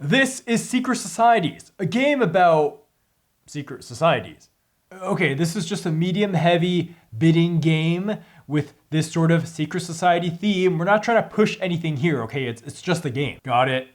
This is Secret Societies, a game about secret societies. Okay, this is just a medium-heavy bidding game with this sort of secret society theme. We're not trying to push anything here, okay? It's just a game. Got it?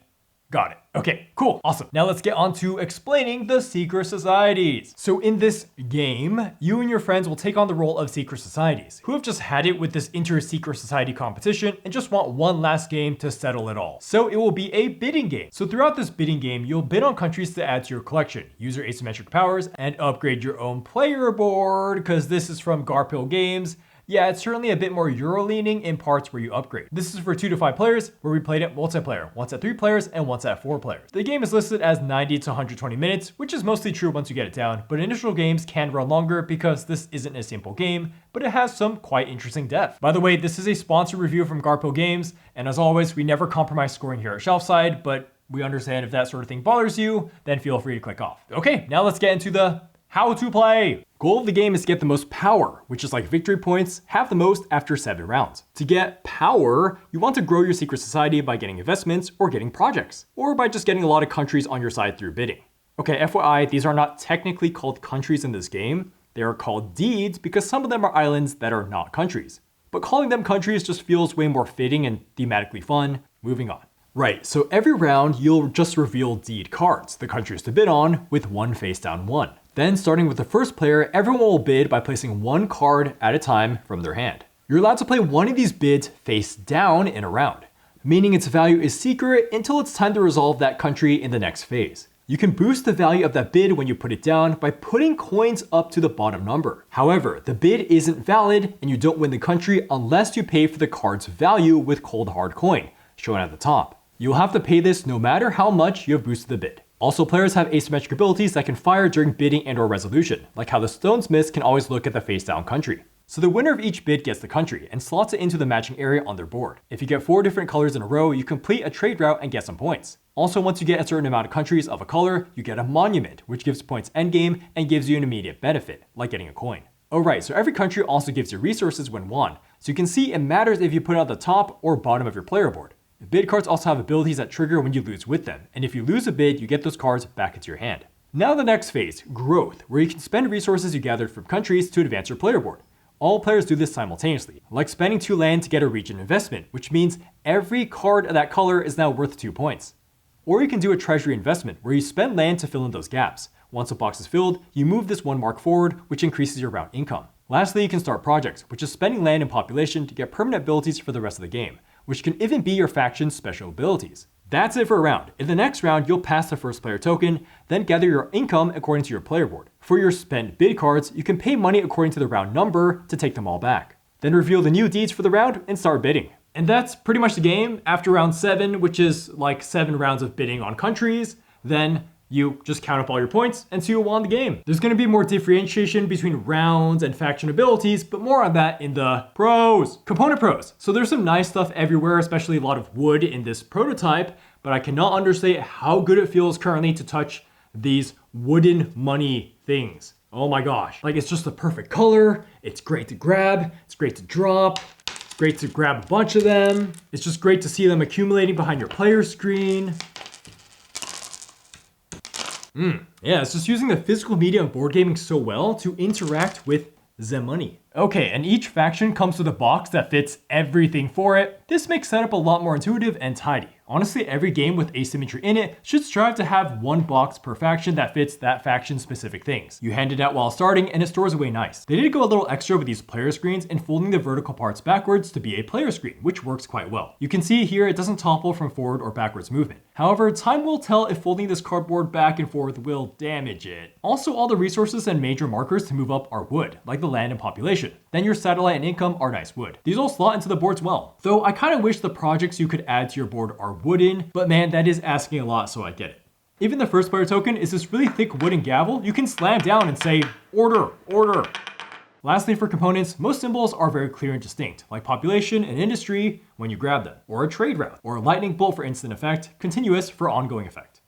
Got it. Okay, cool, awesome. Now let's get on to explaining the secret societies. So in this game, you and your friends will take on the role of secret societies, who have just had it with this inter-secret society competition and just want one last game to settle it all. So it will be a bidding game. So throughout this bidding game, you'll bid on countries to add to your collection, use your asymmetric powers, and upgrade your own player board, because this is from Garpill Games. Yeah, it's certainly a bit more Euro-leaning in parts where you upgrade. This is for 2 to 5 players, where we played it multiplayer, once at 3 players and once at 4 players. The game is listed as 90 to 120 minutes, which is mostly true once you get it down, but initial games can run longer because this isn't a simple game, but it has some quite interesting depth. By the way, this is a sponsored review from Garpill Games, and as always, we never compromise scoring here at Shelfside, but we understand if that sort of thing bothers you, then feel free to click off. Okay, now let's get into the how to play. Goal of the game is to get the most power, which is like victory points, have the most after 7 rounds. To get power, you want to grow your secret society by getting investments or getting projects, or by just getting a lot of countries on your side through bidding. Okay, FYI, these are not technically called countries in this game. They are called deeds because some of them are islands that are not countries. But calling them countries just feels way more fitting and thematically fun. Moving on. Right, so every round you'll just reveal deed cards, the countries to bid on, with one face down one. Then starting with the first player, everyone will bid by placing one card at a time from their hand. You're allowed to play one of these bids face down in a round, meaning its value is secret until it's time to resolve that country in the next phase. You can boost the value of that bid when you put it down by putting coins up to the bottom number. However, the bid isn't valid and you don't win the country unless you pay for the card's value with cold hard coin, shown at the top. You'll have to pay this no matter how much you have boosted the bid. Also, players have asymmetric abilities that can fire during bidding and or resolution, like how the stonesmiths can always look at the face down country. So the winner of each bid gets the country and slots it into the matching area on their board. If you get 4 different colors in a row, you complete a trade route and get some points. Also, once you get a certain amount of countries of a color, you get a monument, which gives points endgame and gives you an immediate benefit, like getting a coin. Alright, so every country also gives you resources when won, so you can see it matters if you put it at the top or bottom of your player board. Bid cards also have abilities that trigger when you lose with them, and if you lose a bid, you get those cards back into your hand. Now the next phase, growth, where you can spend resources you gathered from countries to advance your player board. All players do this simultaneously, like spending 2 land to get a region investment, which means every card of that color is now worth 2 points. Or you can do a treasury investment, where you spend land to fill in those gaps. Once a box is filled, you move this 1 mark forward, which increases your round income. Lastly, you can start projects, which is spending land and population to get permanent abilities for the rest of the game, which can even be your faction's special abilities. That's it for a round. In the next round, you'll pass the first player token, then gather your income according to your player board. For your spent bid cards, you can pay money according to the round number to take them all back. Then reveal the new deeds for the round and start bidding. And that's pretty much the game. After round 7, which is like 7 rounds of bidding on countries, then you just count up all your points and see who won the game. There's going to be more differentiation between rounds and faction abilities, but more on that in the pros. Component pros. So there's some nice stuff everywhere, especially a lot of wood in this prototype, but I cannot understate how good it feels currently to touch these wooden money things. Oh my gosh. Like, it's just the perfect color. It's great to grab. It's great to drop. It's great to grab a bunch of them. It's just great to see them accumulating behind your player screen. Yeah, it's just using the physical media of board gaming so well to interact with the money. Okay, and each faction comes with a box that fits everything for it. This makes setup a lot more intuitive and tidy. Honestly, every game with asymmetry in it should strive to have 1 box per faction that fits that faction's specific things. You hand it out while starting and it stores away nice. They did go a little extra with these player screens and folding the vertical parts backwards to be a player screen, which works quite well. You can see here it doesn't topple from forward or backwards movement. However, time will tell if folding this cardboard back and forth will damage it. Also, all the resources and major markers to move up are wood, like the land and population. Then your satellite and income are nice wood. These all slot into the boards well. Though I kind of wish the projects you could add to your board are wooden, but man, that is asking a lot, so I get it. Even the first player token is this really thick wooden gavel you can slam down and say, order, order. Lastly, for components, most symbols are very clear and distinct, like population and industry when you grab them, or a trade route, or a lightning bolt for instant effect, continuous for ongoing effect.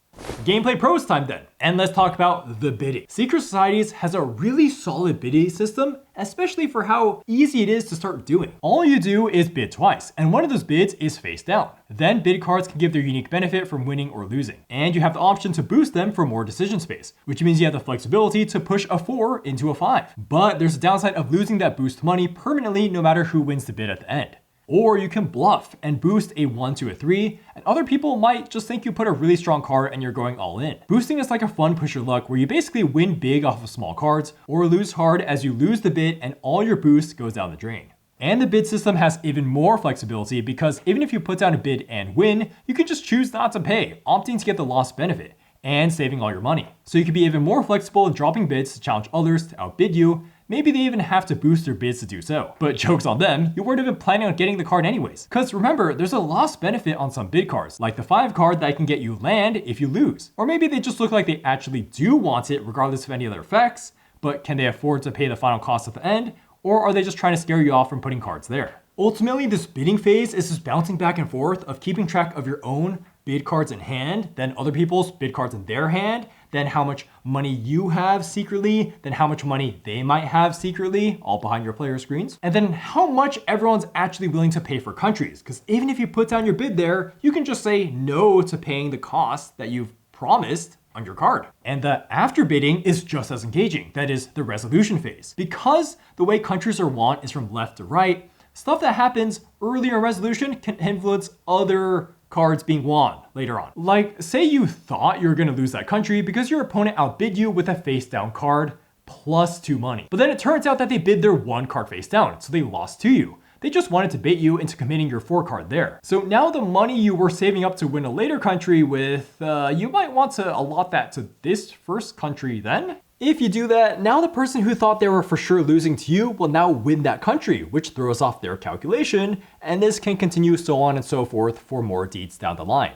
Gameplay pros time then, and let's talk about the bidding. Secret Societies has a really solid bidding system, especially for how easy it is to start doing. All you do is bid twice, and one of those bids is face down. Then bid cards can give their unique benefit from winning or losing. And you have the option to boost them for more decision space, which means you have the flexibility to push a 4 into a 5. But there's a downside of losing that boost money permanently no matter who wins the bid at the end. Or you can bluff and boost a 1 to a 3, and other people might just think you put a really strong card and you're going all in. Boosting is like a fun push your luck where you basically win big off of small cards, or lose hard as you lose the bid and all your boost goes down the drain. And the bid system has even more flexibility because even if you put down a bid and win, you can just choose not to pay, opting to get the lost benefit, and saving all your money. So you can be even more flexible in dropping bids to challenge others to outbid you. Maybe they even have to boost their bids to do so. But joke's on them, you weren't even planning on getting the card anyways. Cause remember, there's a lost benefit on some bid cards, like the 5 card that can get you land if you lose. Or maybe they just look like they actually do want it regardless of any other effects, but can they afford to pay the final cost at the end? Or are they just trying to scare you off from putting cards there? Ultimately, this bidding phase is just bouncing back and forth of keeping track of your own bid cards in hand, then other people's bid cards in their hand, then how much money you have secretly, then how much money they might have secretly, all behind your player screens, and then how much everyone's actually willing to pay for countries. Because even if you put down your bid there, you can just say no to paying the cost that you've promised on your card. And the after bidding is just as engaging, that is the resolution phase. Because the way countries are won is from left to right, stuff that happens earlier in resolution can influence other cards being won later on. Like, say you thought you were gonna lose that country because your opponent outbid you with a face down card plus 2 money. But then it turns out that they bid their 1 card face down, so they lost to you. They just wanted to bait you into committing your 4 card there. So now the money you were saving up to win a later country with, you might want to allot that to this first country then. If you do that, now the person who thought they were for sure losing to you will now win that country, which throws off their calculation, and this can continue so on and so forth for more deeds down the line.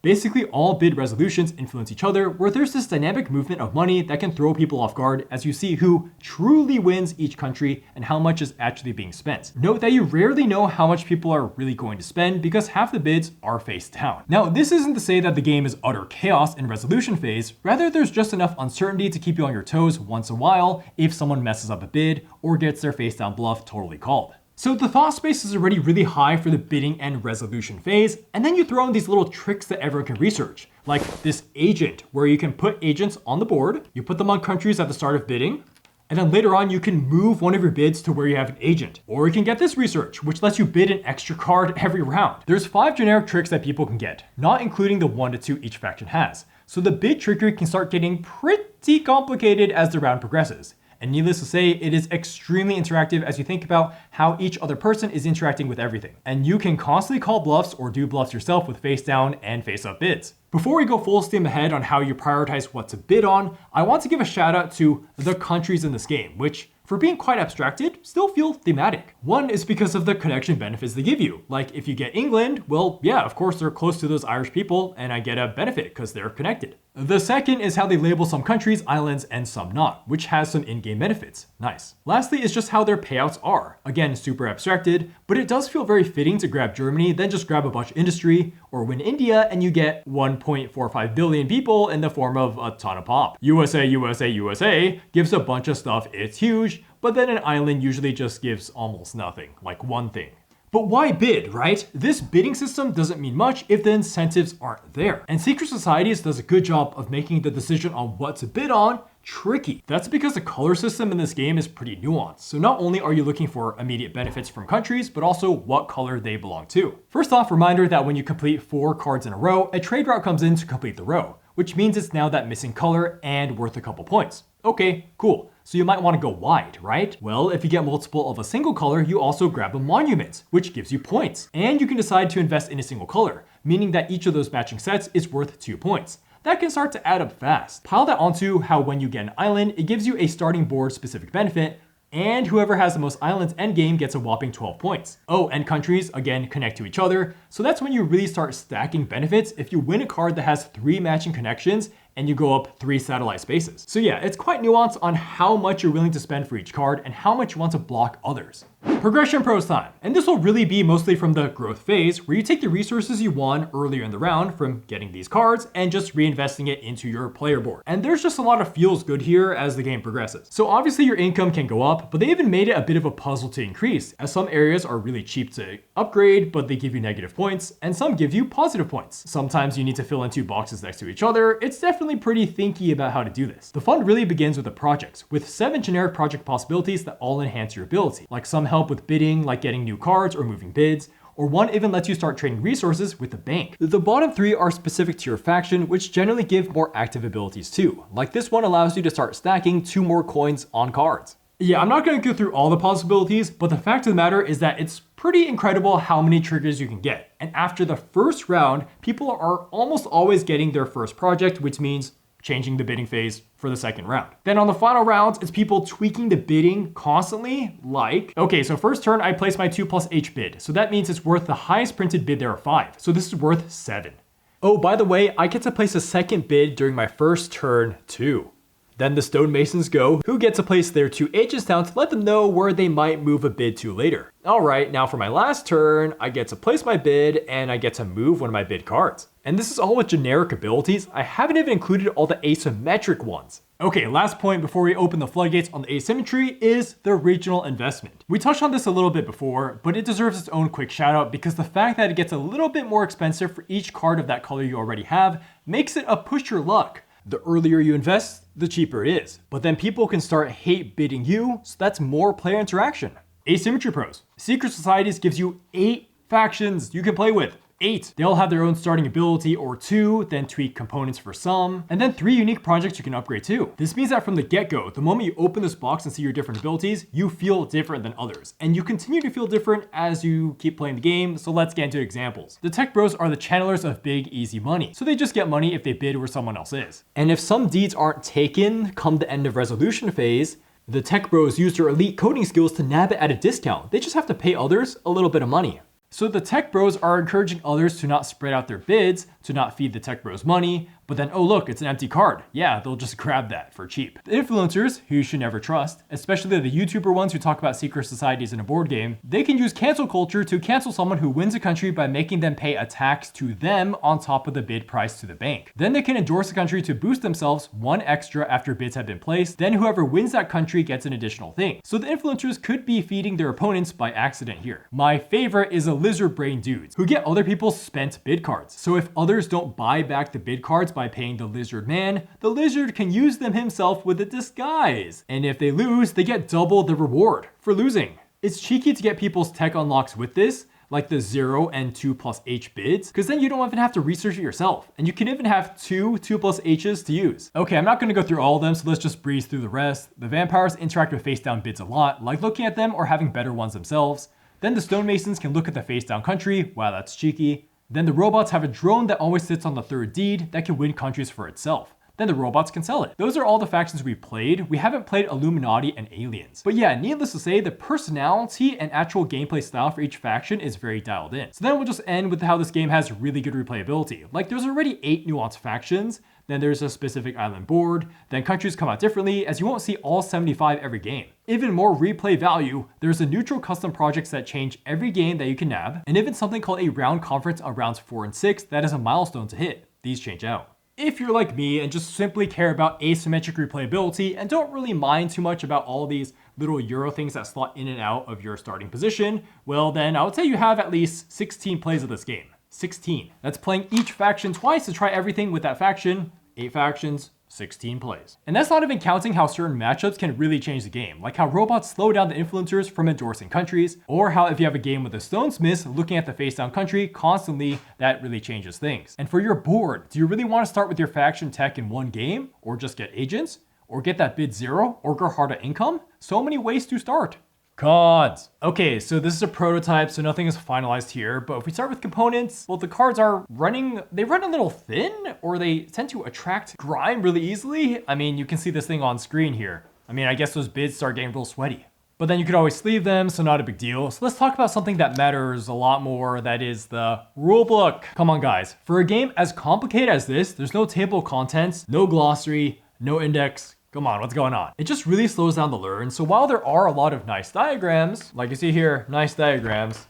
Basically, all bid resolutions influence each other, where there's this dynamic movement of money that can throw people off guard as you see who truly wins each country and how much is actually being spent. Note that you rarely know how much people are really going to spend because half the bids are face down. Now, this isn't to say that the game is utter chaos in resolution phase, rather there's just enough uncertainty to keep you on your toes once in a while if someone messes up a bid or gets their face down bluff totally called. So the thought space is already really high for the bidding and resolution phase, and then you throw in these little tricks that everyone can research, like this agent, where you can put agents on the board, you put them on countries at the start of bidding, and then later on you can move one of your bids to where you have an agent. Or you can get this research, which lets you bid an extra card every round. There's 5 generic tricks that people can get, not including the 1 to 2 each faction has. So the bid trickery can start getting pretty complicated as the round progresses. And needless to say, it is extremely interactive as you think about how each other person is interacting with everything. And you can constantly call bluffs or do bluffs yourself with face down and face up bids. Before we go full steam ahead on how you prioritize what to bid on, I want to give a shout out to the countries in this game, which, for being quite abstracted, still feel thematic. One is because of the connection benefits they give you. Like if you get England, well, yeah, of course they're close to those Irish people and I get a benefit because they're connected. The second is how they label some countries islands and some not, which has some in-game benefits. Nice. Lastly is just how their payouts are. Again, super abstracted, but it does feel very fitting to grab Germany, then just grab a bunch of industry, or win India and you get 1.45 billion people in the form of a ton of pop. USA, USA, USA gives a bunch of stuff, it's huge, but then an island usually just gives almost nothing, like 1 thing. But why bid, right? This bidding system doesn't mean much if the incentives aren't there. And Secret Societies does a good job of making the decision on what to bid on tricky. That's because the color system in this game is pretty nuanced. So not only are you looking for immediate benefits from countries, but also what color they belong to. First off, reminder that when you complete 4 cards in a row, a trade route comes in to complete the row, which means it's now that missing color and worth a couple points. Okay, cool. So you might want to go wide, right? Well, if you get multiple of a single color, you also grab a monument, which gives you points. And you can decide to invest in a single color, meaning that each of those matching sets is worth 2 points. That can start to add up fast. Pile that onto how when you get an island, it gives you a starting board specific benefit, and whoever has the most islands endgame gets a whopping 12 points. Oh, and countries, again, connect to each other, so that's when you really start stacking benefits if you win a card that has 3 matching connections and you go up 3 satellite spaces. So yeah, it's quite nuanced on how much you're willing to spend for each card and how much you want to block others. Progression pros time. And this will really be mostly from the growth phase, where you take the resources you won earlier in the round from getting these cards and just reinvesting it into your player board. And there's just a lot of feels good here as the game progresses. So obviously your income can go up, but they even made it a bit of a puzzle to increase, as some areas are really cheap to upgrade, but they give you negative points, and some give you positive points. Sometimes you need to fill in 2 boxes next to each other. It's definitely pretty thinky about how to do this. The fun really begins with the projects, with 7 generic project possibilities that all enhance your ability, like some help with bidding, like getting new cards or moving bids, or one even lets you start trading resources with the bank. The bottom 3 are specific to your faction, which generally give more active abilities too. Like this one allows you to start stacking 2 more coins on cards. Yeah, I'm not going to go through all the possibilities, but the fact of the matter is that it's pretty incredible how many triggers you can get. And after the first round, people are almost always getting their first project, which means changing the bidding phase for the second round. Then on the final rounds, it's people tweaking the bidding constantly, like, okay, so first turn, I place my 2+H bid. So that means it's worth the highest printed bid there of 5. So this is worth 7. Oh, by the way, I get to place a second bid during my first turn too. Then the stonemasons go, who get to place their 2 H's down to let them know where they might move a bid to later. Alright, now for my last turn, I get to place my bid and I get to move one of my bid cards. And this is all with generic abilities. I haven't even included all the asymmetric ones. Okay, last point before we open the floodgates on the asymmetry is the regional investment. We touched on this a little bit before, but it deserves its own quick shout out because the fact that it gets a little bit more expensive for each card of that color you already have makes it a push your luck. The earlier you invest, the cheaper it is. But then people can start hate bidding you, so that's more player interaction. Asymmetry pros. Secret Societies gives you 8 factions you can play with. 8. They all have their own starting ability or 2, then tweak components for some, and then 3 unique projects you can upgrade too. This means that from the get-go, the moment you open this box and see your different abilities, you feel different than others. And you continue to feel different as you keep playing the game, so let's get into examples. The tech bros are the channelers of big, easy money. So they just get money if they bid where someone else is. And if some deeds aren't taken come the end of resolution phase, the tech bros use their elite coding skills to nab it at a discount. They just have to pay others a little bit of money. So the tech bros are encouraging others to not spread out their bids, to not feed the tech bros money, but then, oh look, it's an empty card. Yeah, they'll just grab that for cheap. The influencers, who you should never trust, especially the YouTuber ones who talk about secret societies in a board game, they can use cancel culture to cancel someone who wins a country by making them pay a tax to them on top of the bid price to the bank. Then they can endorse a country to boost themselves 1 extra after bids have been placed, then whoever wins that country gets an additional thing. So the influencers could be feeding their opponents by accident here. My favorite is the lizard brain dudes, who get other people's spent bid cards. So if others don't buy back the bid cards by paying the lizard man, the lizard can use them himself with a disguise. And if they lose, they get double the reward for losing. It's cheeky to get people's tech unlocks with this, like the 0 and 2+H bids, because then you don't even have to research it yourself. And you can even have 2+H's to use. Okay, I'm not gonna go through all of them, so let's just breeze through the rest. The vampires interact with face down bids a lot, like looking at them or having better ones themselves. Then the stonemasons can look at the face down country. Wow, that's cheeky. Then the robots have a drone that always sits on the 3rd deed that can win countries for itself. Then the robots can sell it. Those are all the factions we've played. We haven't played Illuminati and Aliens. But yeah, needless to say, the personality and actual gameplay style for each faction is very dialed in. So then we'll just end with how this game has really good replayability. Like there's already 8 nuanced factions, then there's a specific island board, then countries come out differently as you won't see all 75 every game. Even more replay value, there's a neutral custom projects that change every game that you can nab, and even something called a round conference on rounds 4 and 6 that is a milestone to hit. These change out. If you're like me and just simply care about asymmetric replayability and don't really mind too much about all these little Euro things that slot in and out of your starting position, well then I would say you have at least 16 plays of this game. 16. That's playing each faction twice to try everything with that faction. 8 factions, 16 plays. And that's not even counting how certain matchups can really change the game, like how robots slow down the influencers from endorsing countries, or how if you have a game with the stonesmiths looking at the face down country constantly, that really changes things. And for your board, do you really want to start with your faction tech in one game, or just get agents, or get that bid 0, or go hard at income? So many ways to start. Cons. Okay, so this is a prototype, so nothing is finalized here, but if we start with components, well, the cards are they run a little thin, or they tend to attract grime really easily. I mean, you can see this thing on screen here. I mean, I guess those bids start getting real sweaty. But then you could always sleeve them, so not a big deal. So let's talk about something that matters a lot more, that is the rulebook. Come on, guys. For a game as complicated as this, there's no table of contents, no glossary, no index, Come on, what's going on? It just really slows down the learn. So while there are a lot of nice diagrams, like you see here, nice diagrams,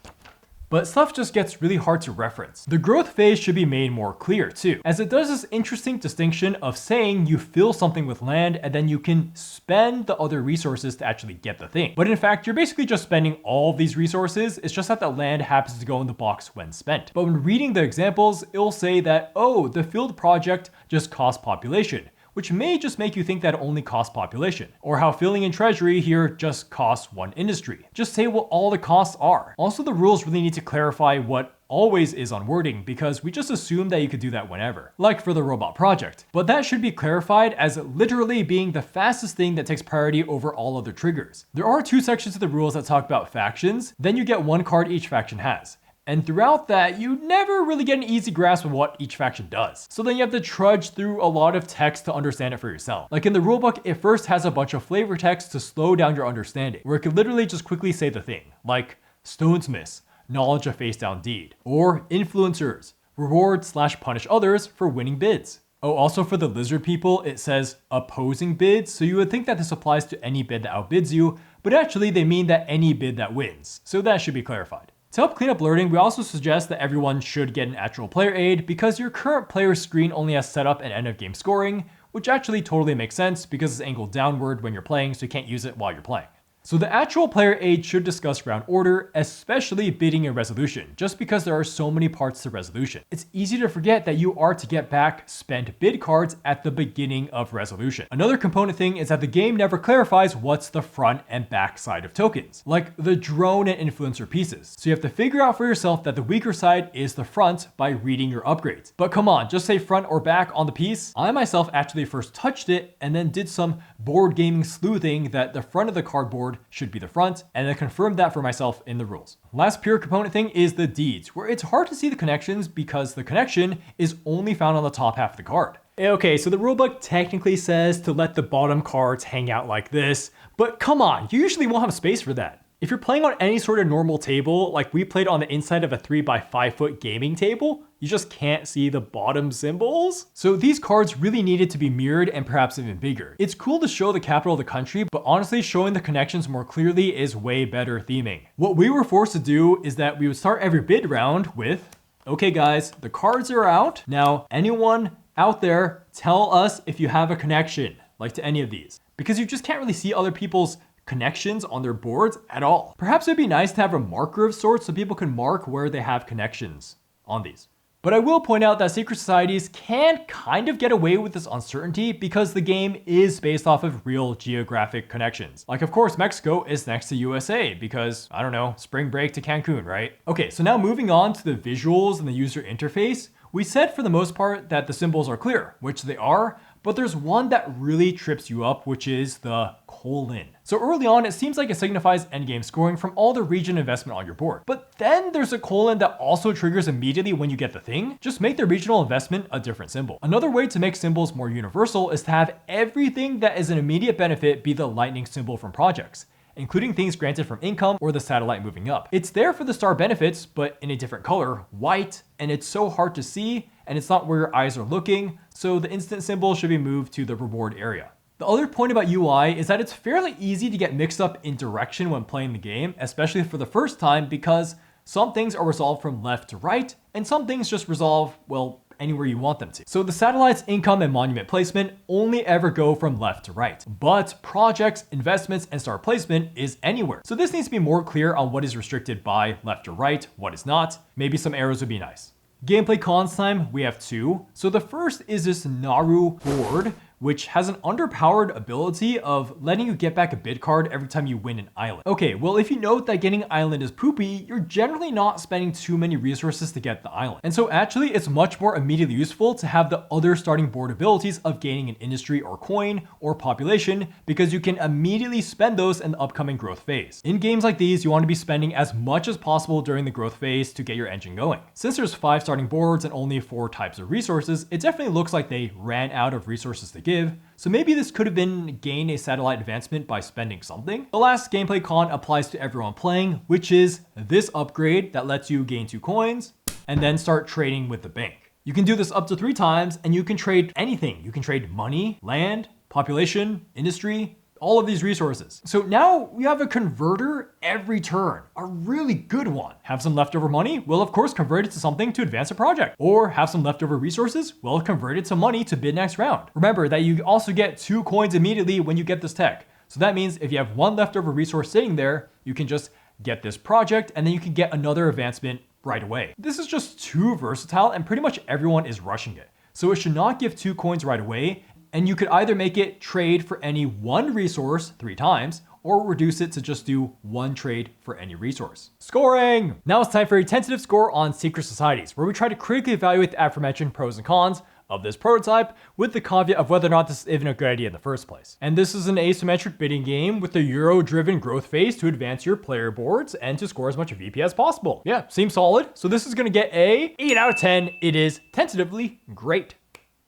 but stuff just gets really hard to reference. The growth phase should be made more clear too, as it does this interesting distinction of saying you fill something with land and then you can spend the other resources to actually get the thing. But in fact, you're basically just spending all of these resources. It's just that the land happens to go in the box when spent. But when reading the examples, it'll say that, oh, the filled project just costs population, which may just make you think that it only costs population, or how filling in treasury here just costs one industry. Just say what all the costs are. Also, the rules really need to clarify what always is on wording, because we just assume that you could do that whenever, like for the robot project. But that should be clarified as literally being the fastest thing that takes priority over all other triggers. There are 2 sections of the rules that talk about factions, then you get 1 card each faction has. And throughout that, you never really get an easy grasp of what each faction does. So then you have to trudge through a lot of text to understand it for yourself. Like in the rulebook, it first has a bunch of flavor text to slow down your understanding, where it could literally just quickly say the thing, like stonesmiths, knowledge of face down deed, or influencers, reward/punish others for winning bids. Oh, also for the lizard people, it says opposing bids, so you would think that this applies to any bid that outbids you, but actually they mean that any bid that wins, so that should be clarified. To help clean up learning, we also suggest that everyone should get an actual player aid because your current player's screen only has setup and end of game scoring, which actually totally makes sense because it's angled downward when you're playing, so you can't use it while you're playing. So the actual player aid should discuss round order, especially bidding and resolution, just because there are so many parts to resolution. It's easy to forget that you are to get back spent bid cards at the beginning of resolution. Another component thing is that the game never clarifies what's the front and back side of tokens, like the drone and influencer pieces. So you have to figure out for yourself that the weaker side is the front by reading your upgrades. But come on, just say front or back on the piece. I myself actually first touched it and then did some board gaming sleuthing that the front of the cardboard should be the front, and then confirmed that for myself in the rules. Last pure component thing is the deeds, where it's hard to see the connections because the connection is only found on the top half of the card. Okay, so the rulebook technically says to let the bottom cards hang out like this, but come on, you usually won't have space for that. If you're playing on any sort of normal table, like we played on the inside of a 3x5 foot gaming table, you just can't see the bottom symbols. So these cards really needed to be mirrored and perhaps even bigger. It's cool to show the capital of the country, but honestly showing the connections more clearly is way better theming. What we were forced to do is that we would start every bid round with, okay guys, the cards are out. Now anyone out there, tell us if you have a connection, like to any of these, because you just can't really see other people's connections on their boards at all. Perhaps it'd be nice to have a marker of sorts so people can mark where they have connections on these. But I will point out that secret societies can kind of get away with this uncertainty because the game is based off of real geographic connections. Like, of course, Mexico is next to USA because, I don't know, spring break to Cancun, right? Okay, so now moving on to the visuals and the user interface, we said for the most part that the symbols are clear, which they are, but there's one that really trips you up, which is the colon. So early on, it seems like it signifies endgame scoring from all the region investment on your board. But then there's a colon that also triggers immediately when you get the thing. Just make the regional investment a different symbol. Another way to make symbols more universal is to have everything that is an immediate benefit be the lightning symbol from projects, including things granted from income or the satellite moving up. It's there for the star benefits, but in a different color, white, and it's so hard to see, and it's not where your eyes are looking, so the instant symbol should be moved to the reward area. The other point about UI is that it's fairly easy to get mixed up in direction when playing the game, especially for the first time, because some things are resolved from left to right, and some things just resolve, well, anywhere you want them to. So the satellite's income and monument placement only ever go from left to right, but projects, investments, and star placement is anywhere. So this needs to be more clear on what is restricted by left or right, what is not. Maybe some arrows would be nice. Gameplay cons time, we have 2. So the first is this Naru board, which has an underpowered ability of letting you get back a bid card every time you win an island. Okay, well, if you note that getting an island is poopy, you're generally not spending too many resources to get the island. And so actually, it's much more immediately useful to have the other starting board abilities of gaining an industry or coin or population, because you can immediately spend those in the upcoming growth phase. In games like these, you want to be spending as much as possible during the growth phase to get your engine going. Since there's 5 starting boards and only 4 types of resources, it definitely looks like they ran out of resources to give. So maybe this could have been gain a satellite advancement by spending something. The last gameplay con applies to everyone playing, which is this upgrade that lets you gain 2 coins and then start trading with the bank. You can do this up to 3 times and you can trade anything. You can trade money, land, population, industry, all of these resources. So now we have a converter every turn, a really good one. Have some leftover money? We'll of course convert it to something to advance a project. Or have some leftover resources? We'll convert it to money to bid next round. Remember that you also get 2 coins immediately when you get this tech. So that means if you have 1 leftover resource sitting there, you can just get this project and then you can get another advancement right away. This is just too versatile and pretty much everyone is rushing it. So it should not give 2 coins right away, and you could either make it trade for any 1 resource 3 times, or reduce it to just do 1 trade for any resource. Scoring! Now it's time for a tentative score on secret societies, where we try to critically evaluate the aforementioned pros and cons of this prototype, with the caveat of whether or not this is even a good idea in the first place. And this is an asymmetric bidding game with a Euro-driven growth phase to advance your player boards and to score as much VP as possible. Yeah, seems solid. So this is gonna get a 8 out of 10. It is tentatively great.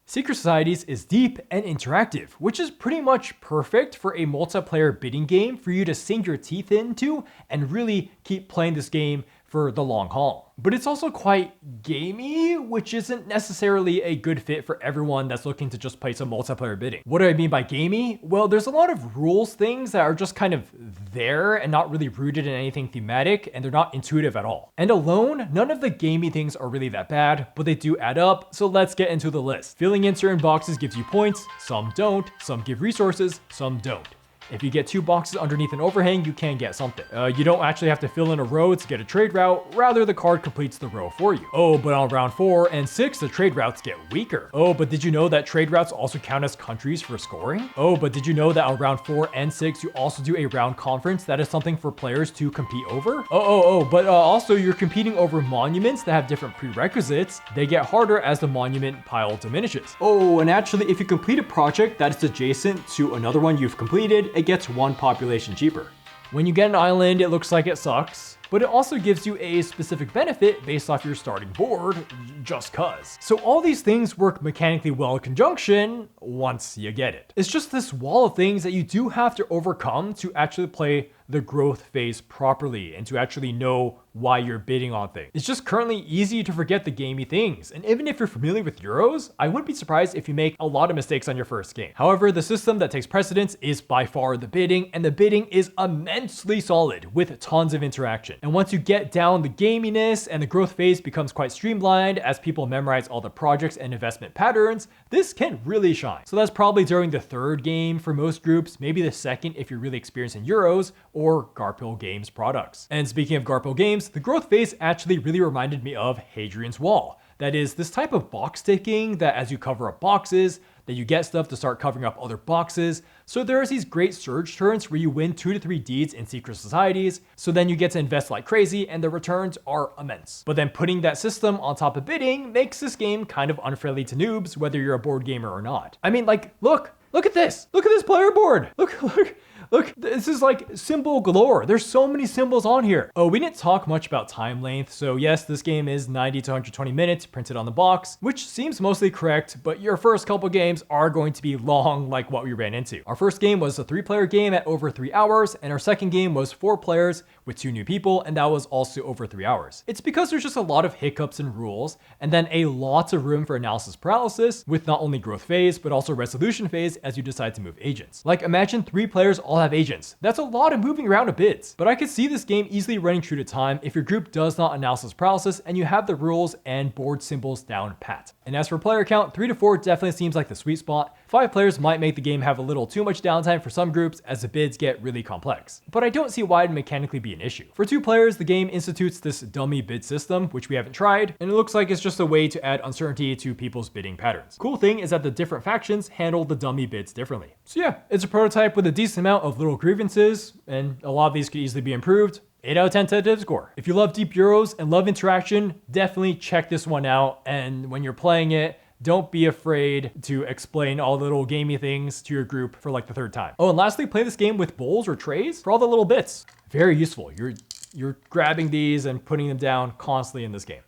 Secret Societies is deep and interactive, which is pretty much perfect for a multiplayer bidding game for you to sink your teeth into and really keep playing this game for the long haul. But it's also quite gamey, which isn't necessarily a good fit for everyone that's looking to just play some multiplayer bidding. What do I mean by gamey? Well, there's a lot of rules things that are just kind of there and not really rooted in anything thematic, and they're not intuitive at all. And alone, none of the gamey things are really that bad, but they do add up, so let's get into the list. Filling in certain boxes gives you points, some don't, some give resources, some don't. If you get 2 boxes underneath an overhang, you can get something. You don't actually have to fill in a row to get a trade route, rather the card completes the row for you. Oh, but on round 4 and 6, the trade routes get weaker. Oh, but did you know that trade routes also count as countries for scoring? Oh, but did you know that on round 4 and 6, you also do a round conference that is something for players to compete over? But also you're competing over monuments that have different prerequisites. They get harder as the monument pile diminishes. Oh, and actually if you complete a project that is adjacent to another one you've completed, it gets 1 population cheaper. When you get an island, it looks like it sucks, but it also gives you a specific benefit based off your starting board, just cuz. So all these things work mechanically well in conjunction once you get it. It's just this wall of things that you do have to overcome to actually play the growth phase properly and to actually know why you're bidding on things. It's just currently easy to forget the gamey things. And even if you're familiar with Euros, I wouldn't be surprised if you make a lot of mistakes on your first game. However, the system that takes precedence is by far the bidding, and the bidding is immensely solid with tons of interaction. And once you get down the gaminess and the growth phase becomes quite streamlined as people memorize all the projects and investment patterns, this can really shine. So that's probably during the 3rd game for most groups, maybe the 2nd if you're really experienced in Euros, or Garpill Games products. And speaking of Garpill Games, the growth phase actually really reminded me of Hadrian's Wall. That is this type of box ticking that as you cover up boxes, that you get stuff to start covering up other boxes. So there's these great surge turns where you win 2 to 3 deeds in secret societies. So then you get to invest like crazy and the returns are immense. But then putting that system on top of bidding makes this game kind of unfriendly to noobs, whether you're a board gamer or not. I mean, like, look at this. Look at this player board. Look, this is like symbol galore. There's so many symbols on here. Oh, we didn't talk much about time length. So yes, this game is 90 to 120 minutes printed on the box, which seems mostly correct, but your first couple games are going to be long like what we ran into. Our first game was a 3-player game at over 3 hours, and our second game was 4 players with 2 new people, and that was also over 3 hours. It's because there's just a lot of hiccups and rules, and then a lot of room for analysis paralysis with not only growth phase, but also resolution phase as you decide to move agents. Like imagine 3 players all have agents. That's a lot of moving around of bids. But I could see this game easily running true to time if your group does not analysis paralysis and you have the rules and board symbols down pat. And as for player count, 3 to 4 definitely seems like the sweet spot. 5 players might make the game have a little too much downtime for some groups as the bids get really complex. But I don't see why it'd mechanically be an issue. For 2 players, the game institutes this dummy bid system, which we haven't tried, and it looks like it's just a way to add uncertainty to people's bidding patterns. Cool thing is that the different factions handle the dummy bids differently. So yeah, it's a prototype with a decent amount of little grievances, and a lot of these could easily be improved. 8 out of 10 tentative score. If you love deep Euros and love interaction, definitely check this one out. And when you're playing it, don't be afraid to explain all the little gamey things to your group for like the 3rd time. Oh, and lastly, play this game with bowls or trays for all the little bits. Very useful. You're grabbing these and putting them down constantly in this game.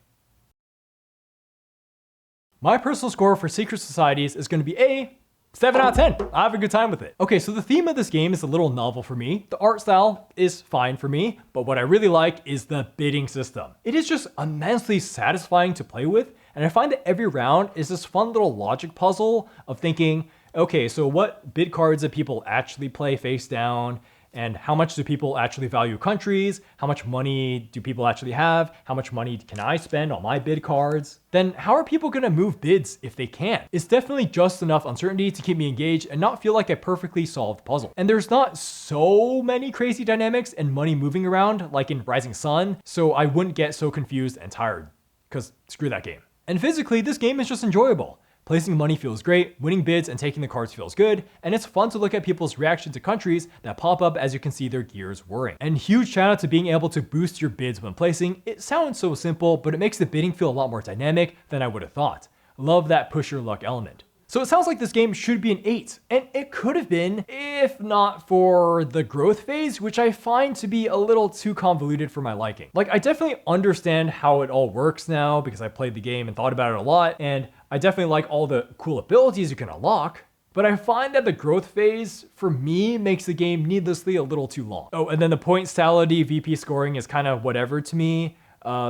My personal score for Secret Societies is going to be a 7 out of 10. I have a good time with it. Okay, so the theme of this game is a little novel for me. The art style is fine for me, but what I really like is the bidding system. It is just immensely satisfying to play with, and I find that every round is this fun little logic puzzle of thinking, Okay, so what bid cards do people actually play face down? And how much do people actually value countries? How much money do people actually have? How much money can I spend on my bid cards? Then how are people gonna move bids if they can't? It's definitely just enough uncertainty to keep me engaged and not feel like a perfectly solved puzzle. And there's not so many crazy dynamics and money moving around like in Rising Sun, so I wouldn't get so confused and tired, because screw that game. And physically, this game is just enjoyable. Placing money feels great, winning bids and taking the cards feels good, and it's fun to look at people's reaction to countries that pop up as you can see their gears whirring. And huge shout out to being able to boost your bids when placing. It sounds so simple, but it makes the bidding feel a lot more dynamic than I would have thought. Love that push your luck element. So it sounds like this game should be an 8, and it could have been, if not for the growth phase, which I find to be a little too convoluted for my liking. Like, I definitely understand how it all works now because I played the game and thought about it a lot, and I definitely like all the cool abilities you can unlock, but I find that the growth phase, for me, makes the game needlessly a little too long. Oh, and then the point sality VP scoring is kind of whatever to me.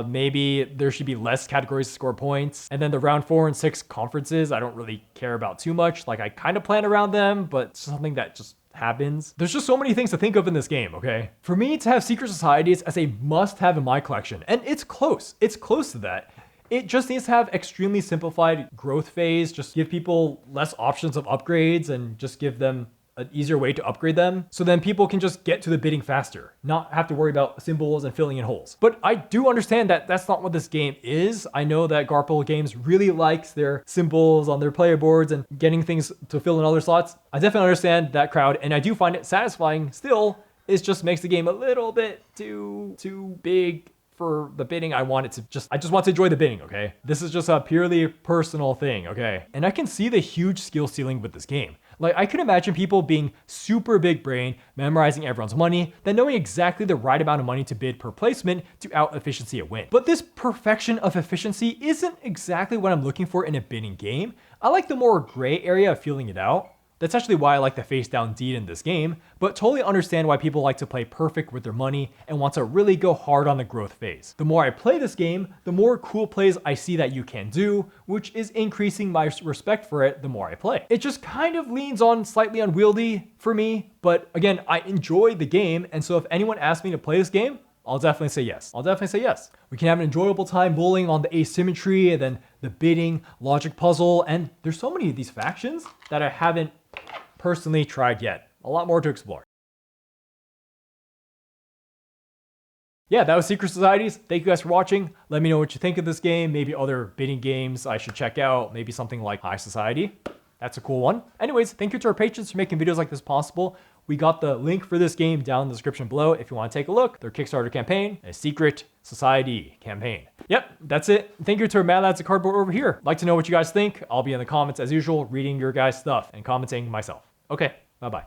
Maybe there should be less categories to score points. And then the round 4 and 6 conferences, I don't really care about too much. Like, I kind of plan around them, but it's something that just happens. There's just so many things to think of in this game, okay? For me to have secret societies as a must-have in my collection, and it's close to that. It just needs to have extremely simplified growth phase, just give people less options of upgrades and just give them an easier way to upgrade them, so then people can just get to the bidding faster, not have to worry about symbols and filling in holes. But I do understand that that's not what this game is. I know that Garpill Games really likes their symbols on their player boards and getting things to fill in other slots. I definitely understand that crowd, and I do find it satisfying still. It just makes the game a little bit too big for the bidding. I just want to enjoy the bidding, okay? This is just a purely personal thing, okay? And I can see the huge skill ceiling with this game. Like, I could imagine people being super big brain, memorizing everyone's money, then knowing exactly the right amount of money to bid per placement to out efficiency a win. But this perfection of efficiency isn't exactly what I'm looking for in a bidding game. I like the more gray area of feeling it out. That's actually why I like the face down deed in this game, but totally understand why people like to play perfect with their money and want to really go hard on the growth phase. The more I play this game, the more cool plays I see that you can do, which is increasing my respect for it the more I play. It just kind of leans on slightly unwieldy for me, but again, I enjoy the game, and so if anyone asks me to play this game, I'll definitely say yes. We can have an enjoyable time bowling on the asymmetry and then the bidding, logic puzzle, and there's so many of these factions that I haven't personally tried yet. A lot more to explore. Yeah, that was Secret Societies. Thank you guys for watching. Let me know what you think of this game. Maybe other bidding games I should check out. Maybe something like High Society. That's a cool one. Anyways, thank you to our patrons for making videos like this possible. We got the link for this game down in the description below if you want to take a look. Their Kickstarter campaign, a Secret Society campaign. Yep, that's it. Thank you to our MacLeod's Cardboard over here. I'd like to know what you guys think. I'll be in the comments as usual, reading your guys' stuff and commenting myself. Okay, bye-bye.